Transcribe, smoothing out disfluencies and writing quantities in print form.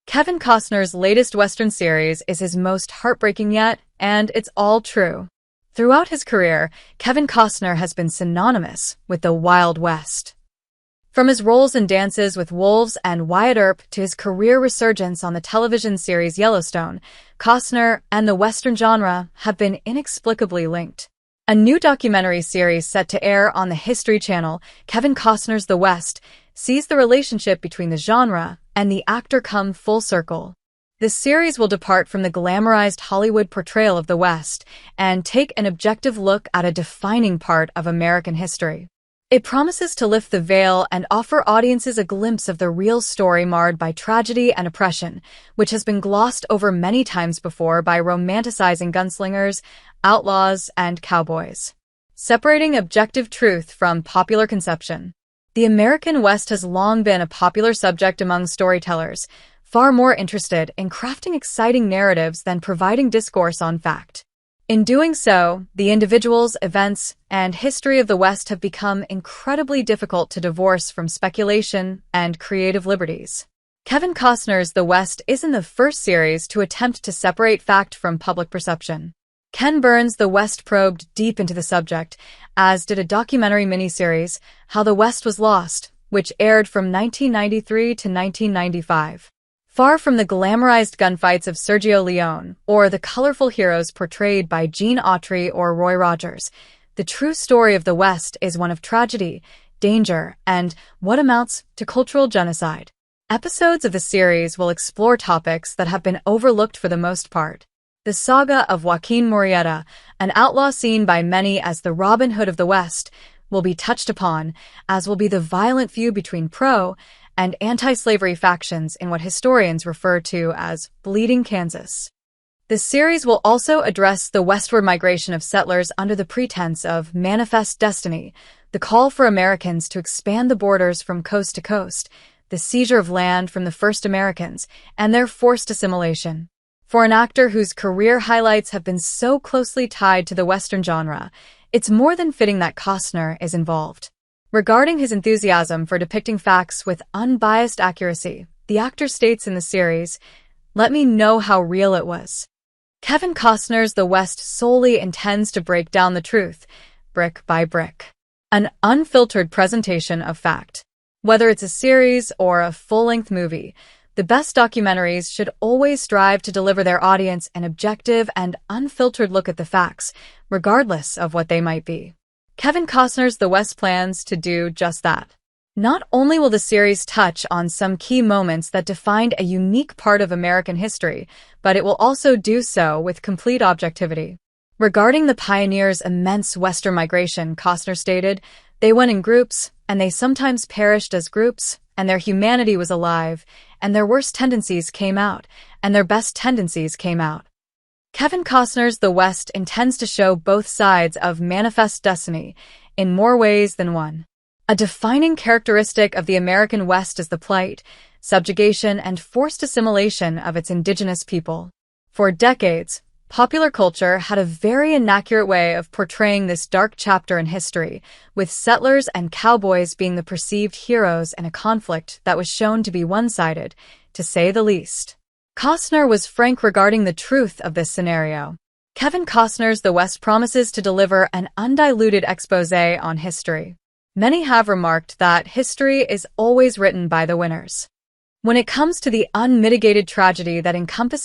Kevin Costner's latest Western series is his most heartbreaking yet, and it's all true. Throughout his career, Kevin Costner has been synonymous with the Wild West. From his roles in Dances with Wolves and Wyatt Earp to his career resurgence on the television series Yellowstone, Costner and the Western genre have been inexplicably linked. A new documentary series set to air on the History Channel, Kevin Costner's The West, sees the relationship between the genre and the actor come full circle. This series will depart from the glamorized Hollywood portrayal of the West and take an objective look at a defining part of American history. It promises to lift the veil and offer audiences a glimpse of the real story marred by tragedy and oppression, which has been glossed over many times before by romanticizing gunslingers, outlaws, and cowboys. Separating objective truth from popular conception. The American West has long been a popular subject among storytellers, far more interested in crafting exciting narratives than providing discourse on fact. In doing so, the individuals, events, and history of the West have become incredibly difficult to divorce from speculation and creative liberties. Kevin Costner's The West isn't the first series to attempt to separate fact from public perception. Ken Burns' The West probed deep into the subject, as did a documentary miniseries, How the West Was Lost, which aired from 1993 to 1995. Far from the glamorized gunfights of Sergio Leone or the colorful heroes portrayed by Gene Autry or Roy Rogers, the true story of the West is one of tragedy, danger, and what amounts to cultural genocide. Episodes of the series will explore topics that have been overlooked for the most part. The saga of Joaquin Murrieta, an outlaw seen by many as the Robin Hood of the West, will be touched upon, as will be the violent feud between pro- and anti-slavery factions in what historians refer to as Bleeding Kansas. The series will also address the westward migration of settlers under the pretense of manifest destiny, the call for Americans to expand the borders from coast to coast, the seizure of land from the first Americans, and their forced assimilation. For an actor whose career highlights have been so closely tied to the Western genre, it's more than fitting that Costner is involved. Regarding his enthusiasm for depicting facts with unbiased accuracy, the actor states in the series, "Let me know how real it was." Kevin Costner's The West solely intends to break down the truth, brick by brick. An unfiltered presentation of fact. Whether it's a series or a full-length movie, the best documentaries should always strive to deliver their audience an objective and unfiltered look at the facts, regardless of what they might be. Kevin Costner's The West plans to do just that. Not only will the series touch on some key moments that defined a unique part of American history, but it will also do so with complete objectivity. Regarding the pioneers' immense Western migration, Costner stated, "They went in groups, and they sometimes perished as groups, and their humanity was alive, and their worst tendencies came out, and their best tendencies came out." Kevin Costner's The West intends to show both sides of manifest destiny in more ways than one. A defining characteristic of the American West is the plight, subjugation, and forced assimilation of its indigenous people. For decades, popular culture had a very inaccurate way of portraying this dark chapter in history, with settlers and cowboys being the perceived heroes in a conflict that was shown to be one-sided, to say the least. Costner was frank regarding the truth of this scenario. Kevin Costner's The West promises to deliver an undiluted exposé on history. Many have remarked that history is always written by the winners. When it comes to the unmitigated tragedy that encompasses